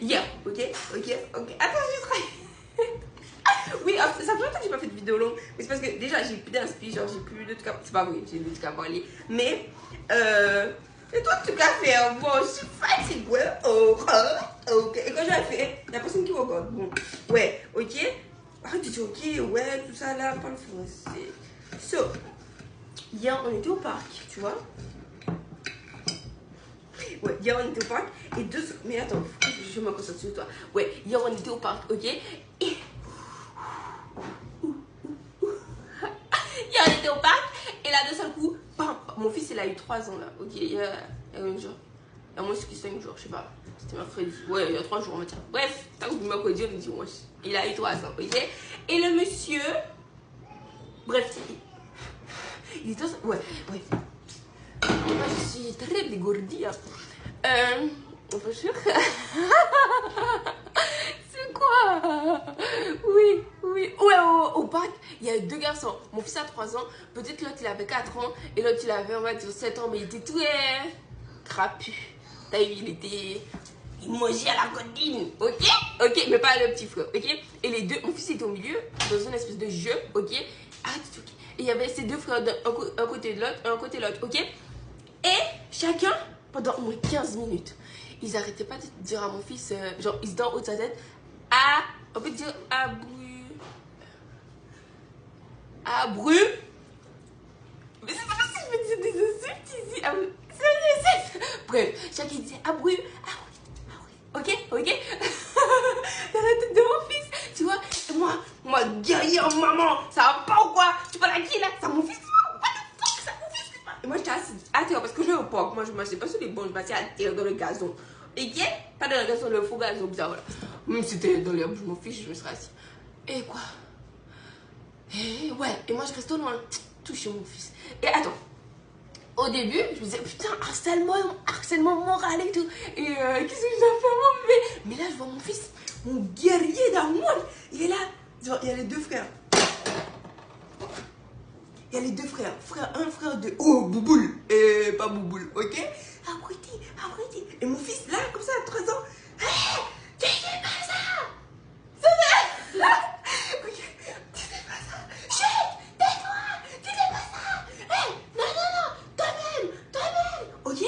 Hier, ok. Attends, je travaille. Oui, ça fait longtemps que j'ai pas fait de vidéo longue. Mais c'est parce que déjà, j'ai plus d'inspi, genre j'ai plus de trucs à... C'est pas vrai, j'ai des trucs à parler. Mais, et toi, tu as fait, bon, je suis fatiguée. Ok. Et quand j'ai fait, la personne qui me regarde, bon, ouais, ok. Ah, tu dis ok, ouais, tout ça là, parle français. So, hier, on était au parc, tu vois. Ouais, hier on était au parc et mais attends, je me concentre sur toi. Ouais, hier on était au parc, ok. Et... Hier on était au parc et là de seul coup, bam, mon fils il a eu 3 ans là, ok. Il y a un jour. Il y a moins que 5 jours, je sais pas. C'était mercredi. Ouais, il y a 3 jours, on va dire. Bref, tant que mercredi, on dit wesh. Il a eu 3 ans, ok. Et le monsieur, bref, il était. Ouais. Moi je suis très dégourdie. Pas sûr. C'est quoi? Oui. Ouais, au parc, il y a 2 garçons. Mon fils a 3 ans. Peut-être l'autre il avait 4 ans. Et l'autre il avait, on va dire, 7 ans. Mais il était très crapu. T'as vu, il mangeait à la cantine. Ok, mais pas le petit frère. Ok. Et les deux, mon fils était au milieu, dans une espèce de jeu. Ok. Ah, ok. Et il y avait ces 2 frères un côté de l'autre. Ok. Et chacun, pendant au moins 15 minutes, ils n'arrêtaient pas de dire à mon fils, genre, ils se dans haut de sa tête, on peut dire abru. Mais c'est pas si je veux dire des insultes ici. Bref, chacun disait abru. Ok. Dans la tête de mon fils, tu vois. Et moi, guerrier, maman, ça va pas ou quoi? Tu parles à qui là? Ça mon fils? Et moi j'étais assise à terre parce que je vais au parc. Moi je marchais pas sur les bancs, je marchais à terre dans le gazon. Et pas dans le gazon, le faux gazon bizarre. Voilà. Même si c'était dans l'herbe, je m'en fiche, je me serais assise. Et quoi? Et ouais, et moi je reste au loin, toucher mon fils. Et attends, au début, je me disais putain, harcèlement moral et tout. Et qu'est-ce que je dois faire mon bébé? Mais là je vois mon fils, mon guerrier d'amour, il est là. Genre, il y a les 2 frères. Il y a les 2 frères. Un frère de... Oh, Bouboule. Et pas Bouboule, ok? Abruti. Et mon fils, là, comme ça, à 3 ans. Hé, tu fais pas ça. Ok, tu fais pas ça. Chut, tais-toi. Tu fais pas ça. Hé, non, toi-même. Ok.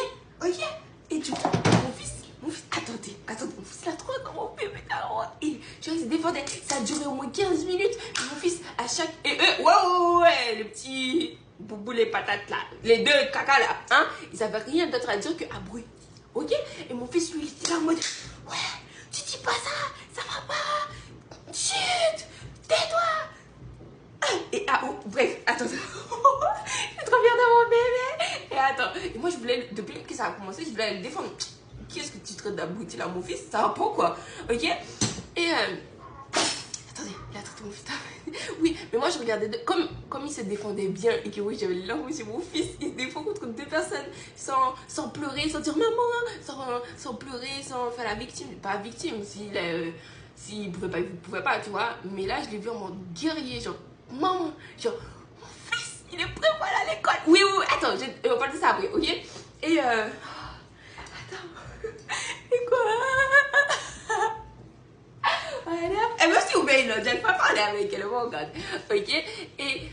Et du coup, mon fils, attendez, mon fils, là, 3 ans, mon bébé, et tu vois, il se défendait. Ça a duré au moins 15 minutes. Et mon fils, à chaque... Et eux, ouais, les petits boubou, les patates là, les 2 caca là, hein, ils avaient rien d'autre à dire que abru. Ok? Et mon fils, lui, il était là en mode, ouais, tu dis pas ça va pas. Chut, tais-toi. Et bref, attends. Je suis trop fière de mon bébé. Et attends, et moi, je voulais, depuis que ça a commencé, je voulais le défendre. Qui est-ce que tu traites d'abruti là, mon fils? Ça va pas quoi? Ok? Et attendez, il a traité mon fils. Oui, mais moi je regardais comme il se défendait bien et que oui, j'avais les langues aussi. Mon fils, il se défend contre 2 personnes sans pleurer, sans dire maman, sans pleurer, sans faire la victime. Pas victime, s'il pouvait pas, tu vois. Mais là, je l'ai vu en mode guerrier, genre maman, genre mon fils, il est prêt pour aller à l'école. Oui, attends, on va parler de ça après, ok? Et attends, et quoi? Elle me suis ouverte, là, j'arrive pas à parler avec elle, oh regarde. Ok? Et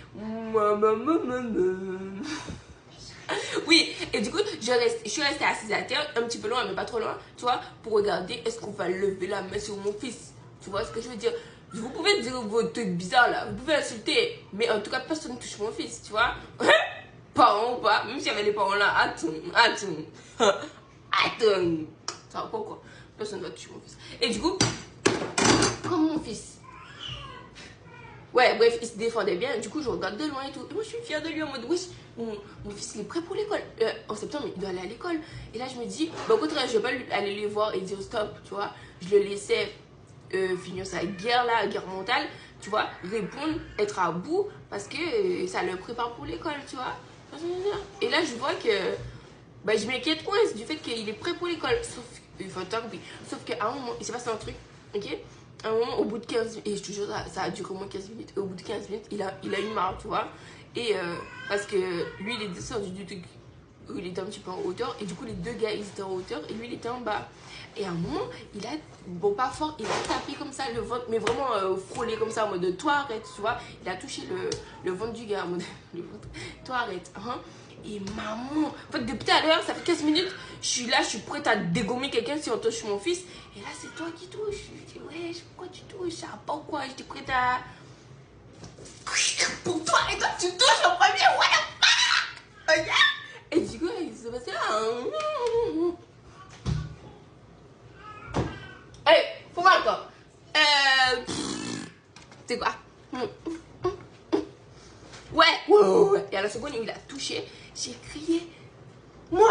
oui, et du coup, je suis restée assise à terre, un petit peu loin, mais pas trop loin, tu vois, pour regarder est-ce qu'on va lever la main sur mon fils. Tu vois ce que je veux dire? Vous pouvez dire vos trucs bizarres là, vous pouvez insulter, mais en tout cas, personne ne touche mon fils, tu vois? Parents ou pas, même s'il y avait les parents là, attends. Ça va pas quoi? Personne ne va toucher mon fils. Et du coup, comme mon fils. Ouais, bref, il se défendait bien. Du coup, je regarde de loin et tout. Et moi, je suis fière de lui en mode, wesh, mon fils, il est prêt pour l'école. En septembre, il doit aller à l'école. Et là, je me dis, bah, au contraire, je vais pas aller les voir et dire stop, tu vois. Je le laissais finir sa guerre là, guerre mentale, tu vois, répondre, être à bout, parce que ça le prépare pour l'école, tu vois. Et là, je vois que, bah, je m'inquiète du fait qu'il est prêt pour l'école. Sauf qu'à un moment, il s'est passé un truc, ok? À un moment, au bout de 15 minutes, et je te jure, ça a duré au moins 15 minutes, et au bout de 15 minutes, il a eu marre, tu vois. Et parce que lui, il est descendu du truc, il était un petit peu en hauteur. Et du coup, les deux gars, ils étaient en hauteur. Et lui, il était en bas. Et à un moment, il a, bon, pas fort, il a tapé comme ça le ventre, mais vraiment frôlé comme ça, en mode toi arrête, tu vois. Il a touché le ventre du gars, en mode le ventre, toi arrête. Hein. Et maman, en fait, depuis tout à l'heure, ça fait 15 minutes, je suis là, je suis prête à dégommer quelqu'un si on touche mon fils. Et là, c'est toi qui touches. Je dis, ouais, pourquoi tu touches? Ça va pas ou quoi? J'étais prête à. Pour toi, et toi, tu touches en premier, what the fuck? Ok? Et du coup, il s'est passé là. Allez, faut voir encore. C'est quoi? Ouais. Et à la seconde où il a touché, j'ai crié. Moi,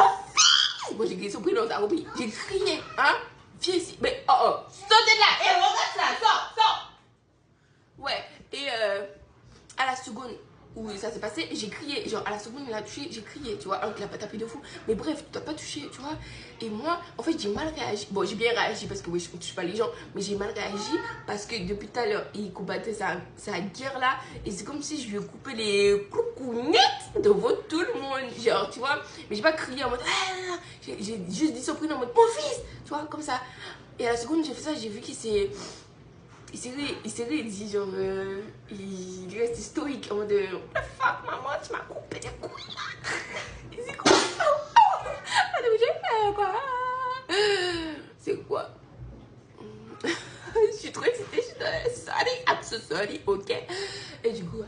moi j'ai crié son prénom, t'as compris? J'ai crié, hein? Viens ici. Mais sortez de là. Et regarde ça, sors. Ouais, et à la seconde où ça s'est passé, j'ai crié. Genre, à la seconde, il a touché, j'ai crié, tu vois. Alors qu'il a pas tapé de fou. Mais bref, tu t'as pas touché, tu vois. Et moi, en fait, j'ai mal réagi. Bon, j'ai bien réagi parce que oui, je ne touche pas les gens. Mais j'ai mal réagi parce que depuis tout à l'heure, il combattait sa guerre là. Et c'est comme si je lui ai coupé les coucounettes devant tout le monde. Genre, tu vois. Mais j'ai pas crié en mode. J'ai juste dit son prénom en mode mon fils, tu vois, comme ça. Et à la seconde, j'ai fait ça, j'ai vu qu'il s'est. Il s'est ri, il dit genre, il reste stoïque en mode, what the fuck maman, tu m'as coupé des couilles là. Il s'est coupé, j'ai fait quoi. C'est quoi? Je suis trop excitée, je suis sorry, I'm so sorry, ok. Et du coup,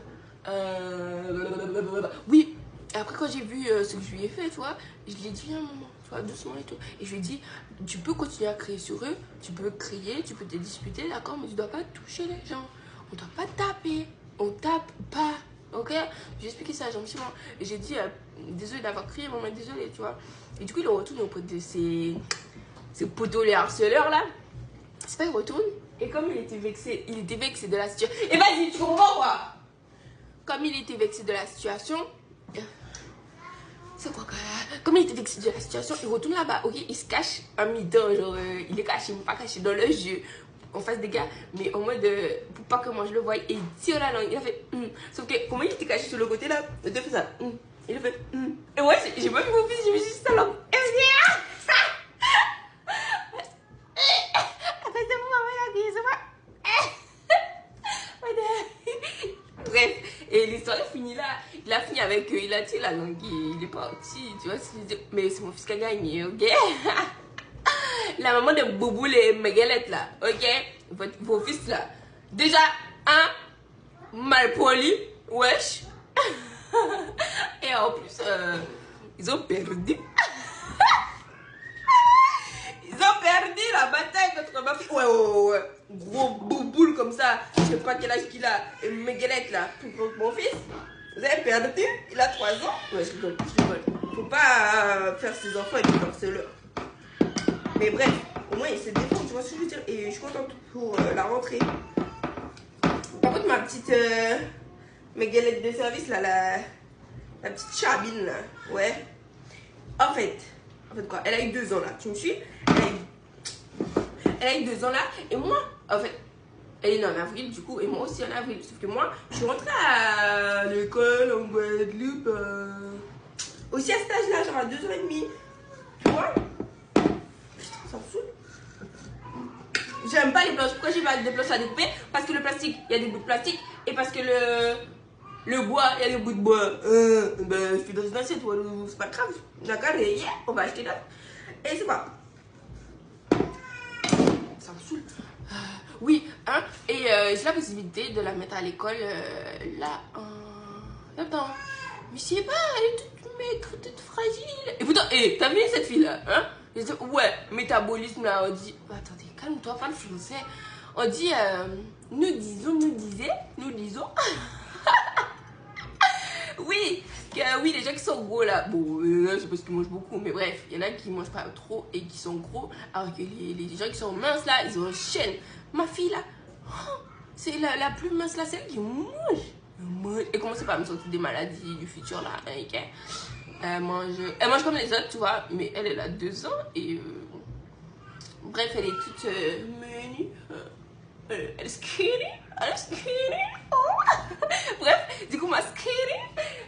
oui, après quand j'ai vu ce que je lui ai fait, tu vois, je lui ai dit, viens maman, tu vois, doucement et tout. Et je lui ai dit, tu peux continuer à crier sur eux, tu peux crier, tu peux te disputer, d'accord, mais tu dois pas toucher les gens. On doit pas taper, on tape pas, ok. J'ai expliqué ça gentiment. Et j'ai dit, désolé d'avoir crié, maman, désolé, tu vois. Et du coup, il retourne auprès de ses potos, les harceleurs là. C'est pas, il retourne. Et comme il était vexé de la situation. Et vas-y, tu comprends quoi? Comme il était vexé de la situation. C'est quoi? Comme il était vexé de la situation, il retourne là-bas, ok? Il se cache en mi-temps, genre, il est caché, pas caché dans le jeu, en face des gars, mais en mode, pour pas que moi je le voie, et il tire la langue, il a fait, sauf que, comment il était caché sur le côté là, il a fait ça, il a fait, et ouais, j'ai pas vu mon fils, j'ai vu juste sa langue, et je dis, bref, et l'histoire est finie là. Il a fini avec il a tiré la langue, il est parti, tu vois. Mais c'est mon fils qui a gagné, ok. La maman de Boubou, les Meguelettes là, ok. Vos fils là, déjà, mal poli, wesh. Et en plus, ils ont perdu. Ils ont perdu la bataille contre ma fille. Ouais. Gros bouboule comme ça. Je sais pas quel âge qu'il a. Et Meguelette là. Contre mon fils. Vous avez perdu. Il a 3 ans. Ouais, je rigole. Faut pas faire ses enfants et puis harceleurs. Mais bref, au moins il se défend, tu vois ce que je veux dire. Et je suis contente pour la rentrée. Par contre, ma petite Meguelette de service là, la petite chabine là. Ouais. En fait quoi, elle a eu 2 ans là, tu me suis? Elle a eu 2 ans là, et moi, en fait, elle est née en avril du coup, et moi aussi en avril. Sauf que moi, je suis rentrée à l'école en Guadeloupe, aussi à cet âge-là, genre à 2 ans et demi. Tu vois? Putain, ça me saoule. J'aime pas les planches. Pourquoi j'ai pas des planches à découper? Parce que le plastique, il y a des bouts de plastique, et parce que le bois, il y a des bouts de bois. Ben, je suis dans une assiette, c'est pas grave. D'accord, et yeah, on va acheter là. Et c'est quoi? Ça me saoule. Oui, hein. Et j'ai la possibilité de la mettre à l'école là en septembre. Mais je sais pas, elle est toute maigre, toute fragile. Et pourtant, t'as vu cette fille là, hein? Je dis, ouais, métabolisme là, on dit. Attendez, calme-toi, parle français. On dit, nous disons. Oui, oui, les gens qui sont gros là, bon, c'est parce qu'ils mangent beaucoup, mais bref, il y en a qui mangent pas trop et qui sont gros, alors que les gens qui sont minces là, ils enchaînent. Ma fille là, c'est la plus mince là, celle qui mange. Et commencez pas à me sortir des maladies du futur là, hein, ok? Elle mange comme les autres, tu vois, mais elle a 2 ans et bref, elle est toute menue. Elle est skinny. Oh. Bref, du coup, ma skinny,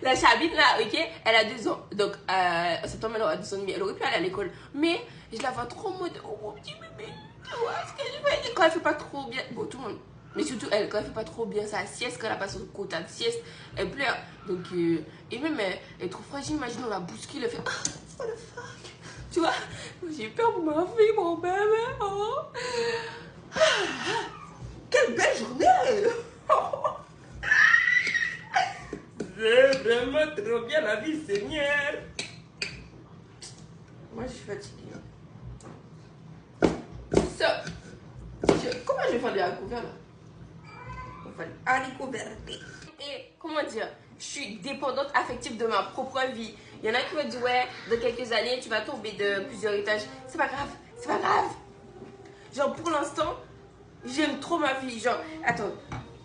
La Chabine là, ok, elle a 2 ans. Donc, en septembre, elle aura 2 ans et demi. Elle aurait pu aller à l'école. Mais je la vois trop en mode, oh mon petit bébé, tu vois ce que je fais. Quand elle fait pas trop bien, bon, tout le monde. Mais surtout elle, quand elle fait pas trop bien sa sieste, quand elle a pas son quota de sieste, elle pleure. Donc, et même elle est trop fragile, imagine, on la bouscule, elle fait, ah, what the fuck. Tu vois, j'ai peur pour ma fille, mon bébé. Oh. Quelle belle journée. C'est vraiment trop bien la vie, Seigneur. Moi, je suis fatiguée. Ça, comment je vais faire des haricots verts là? Haricots verts. Et comment dire, je suis dépendante affective de ma propre vie. Il y en a qui me disent, ouais, dans quelques années, tu vas tomber de plusieurs étages. C'est pas grave, c'est pas grave. Genre, pour l'instant, j'aime trop ma vie. Genre, attends,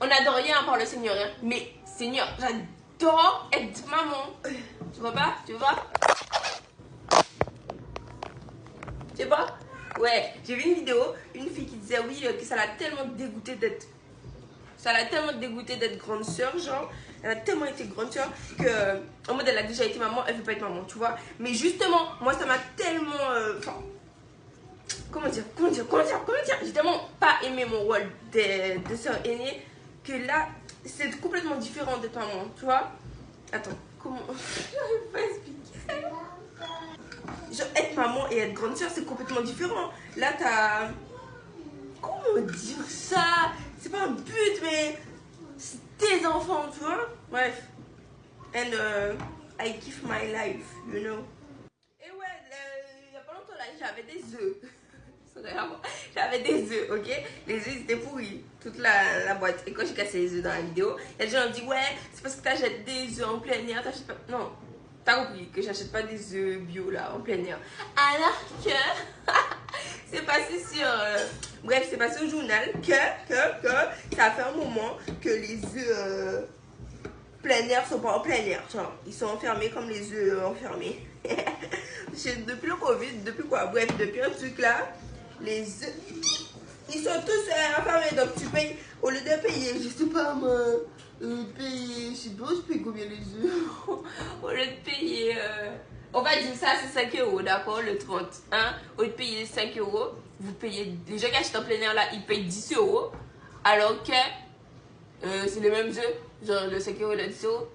on n'adore rien à part le Seigneur, hein. Mais Seigneur, j'adore être maman. Tu vois pas? Tu vois? Tu sais pas? Ouais, j'ai vu une vidéo, une fille qui disait oui, que ça l'a tellement dégoûté d'être... Ça l'a tellement dégoûté d'être grande soeur, genre. Elle a tellement été grande soeur que, en mode, elle a déjà été maman, elle veut pas être maman, tu vois. Mais justement, moi, ça m'a tellement... comment dire, j'ai tellement pas aimé mon rôle de soeur aînée que là, c'est complètement différent d'être maman, tu vois. Attends, comment... J'arrive pas à expliquer. Genre, être maman et être grande soeur, c'est complètement différent. Là, t'as... Comment dire ça? C'est pas un but, mais c'est tes enfants, tu vois. Bref. And I give my life, you know. Et ouais, il y a pas longtemps, là, j'avais des œufs. J'avais des œufs, ok? Les œufs, ils étaient pourris. Toute la boîte. Et quand j'ai cassé les œufs dans la vidéo, il y a des gens qui ont dit, ouais, c'est parce que t'achètes des œufs en plein air, t'achètes pas... Non. T'as compris que j'achète pas des œufs bio là en plein air. Alors que c'est passé sur... bref, c'est passé au journal que ça fait un moment que les œufs plein air sont pas en plein air. Genre, ils sont enfermés comme les œufs enfermés. Depuis le Covid, depuis quoi? Bref, depuis un truc là, les œufs, ils sont tous enfermés. Donc tu payes, au lieu de payer, je sais pas moi... payer, je sais pas, je paye combien les œufs. Au lieu de payer, on va dire ça, c'est 5 €, d'accord, le 30. Hein? Au lieu de payer 5 €, vous payez, les gens qui achètent en plein air là, ils payent 10 €. Alors que c'est les mêmes œufs, genre le 5 € et le 10 €.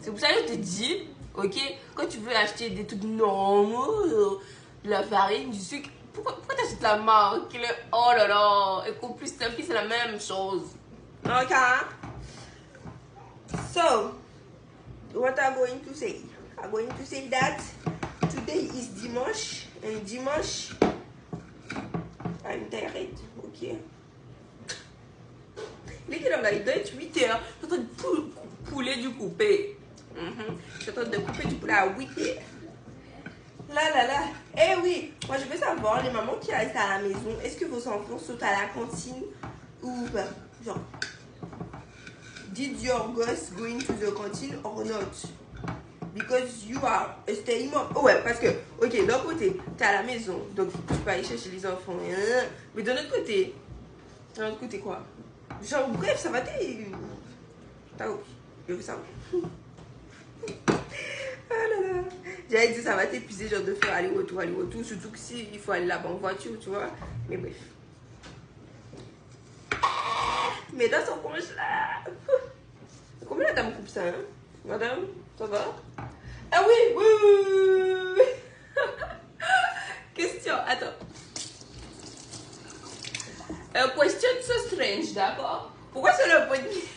C'est pour ça que je te dis, ok, quand tu veux acheter des trucs normaux, de la farine, du sucre, pourquoi tu achètes la marque? Oh là là, et qu'en plus, c'est la même chose. Ok? So, what I'm going to say? I'm going to say that today is Dimanche, and Dimanche, I'm tired, ok? Il est quelle heure là? Il doit être 8 h. Je suis en train de pouler du coupé. Je suis en train de couper du poulet à 8 h. Là. Eh oui, moi je veux savoir, les mamans qui restent à la maison, est-ce que vos enfants sont à la cantine ou pas? Genre, did your girls going to the canteen or not? Because you are a stay mom. Oh ouais, parce que, ok, d'un côté, t'es à la maison, donc tu peux aller chercher les enfants. Mais de l'autre côté quoi? Genre, bref, ça va t'es... T'as oublié, je veux savoir. Ah là là. J'avais dit ça va t'épuiser, genre de faire aller-retour, surtout que si il faut aller là-bas en voiture, tu vois. Mais bref. Mais dans son conge là. Combien la dame coupe ça, hein? Madame, ça va? Ah oui. Question, attends. Question so strange, d'accord? Pourquoi c'est le pot de miel?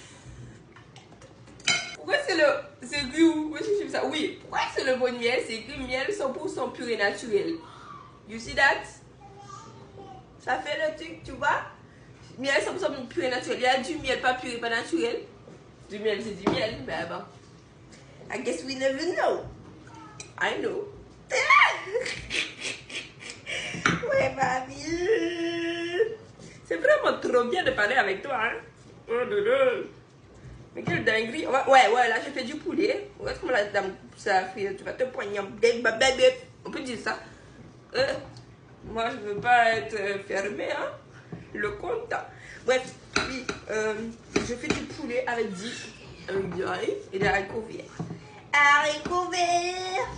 Pourquoi c'est le... C'est où? Moi je ça. Oui, pourquoi c'est le pot de miel? C'est écrit miel 100% purée naturel. You see that? Ça fait le truc, tu vois? Miel 100% purée naturel. Il y a du miel pas purée, pas naturel. Du miel, c'est du miel. Ben bon. I guess we never know. I know. Ouais, mamie. C'est vraiment trop bien de parler avec toi, hein? Oh là là. Mais quelle dinguerie. Ouais, là, j'ai fait du poulet. Regarde comment la dame coupe ça. Tu vas te poignarder. On peut dire ça. Moi, je veux pas être fermé, hein? Le compte. Bref, oui, je fais du poulet avec du riz et des haricots verts. haricots verts.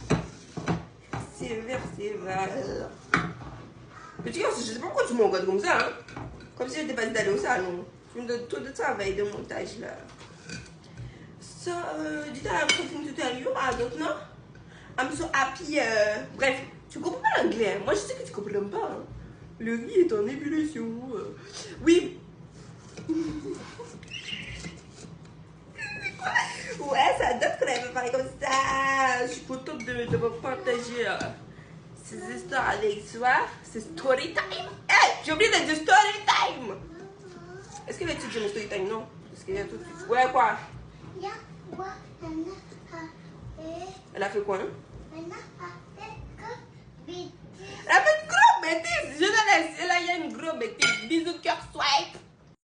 C'est vert, c'est vert. Petit gars, je sais pas pourquoi tu me regardes comme ça, hein? Comme si j'étais pas d'aller au salon. Tu me donnes tout de travail de montage là. So, did I have something to tell you? I don't know. I'm so happy. Bref, tu comprends pas l'anglais. Moi, je sais que tu comprends pas. Hein. Le riz est en ébullition. Oui. Ouais, ça donne qu'on avait parlé comme ça. Je suis contente de me partager ces histoires avec toi. C'est story time. Hey, j'ai oublié de dire story time. Est-ce qu'elle va étudier mon story time? Non. Parce qu'il y a tout de suite. Ouais, quoi? Elle a fait quoi, hein? Elle a fait une gros bêtise. Je la laisse. Elle a une gros bêtise. Bisous, cœur, swipe.